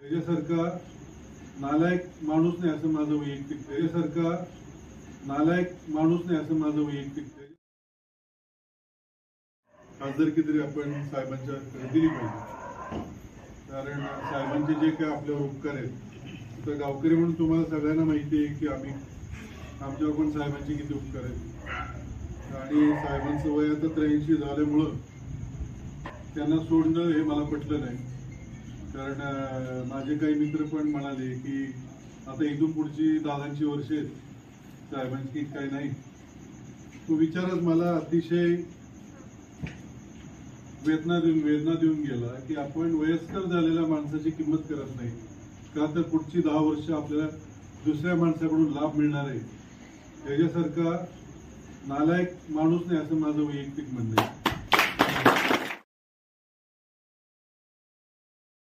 त्याच्यासारखा नालायक माणूस नाही असं माझं वैयक्तिक त्याच्यासारखा नालायक माणूस नाही असं माझं वैयक्तिक खासदारकी तरी आपण साहेबांच्या दिली पाहिजे, कारण साहेबांचे जे काय आपल्यावर उपकार आहेत तर गावकरी म्हणून तुम्हाला सगळ्यांना माहिती आहे की आम्ही आमच्यावर पण साहेबांचे किती उपकार आहेत आणि साहेबांचं वय आता 83 झाल्यामुळं त्यांना सोडणं हे मला पटलं नाही. कारण माझे काही मित्र पण म्हणाले की आता इथून पुढची दादांची वर्षे आहेत, साहेबांची काही नाही. तो विचारच मला अतिशय वेदना देऊन गेला की आपण वयस्कर झालेल्या माणसाची किंमत करत नाही का, तर पुढची 10 वर्ष आपल्याला दुसऱ्या माणसाकडून लाभ मिळणार आहे. त्याच्यासारखा नालायक माणूस नाही असं माझं वैयक्तिक म्हणणं आहे.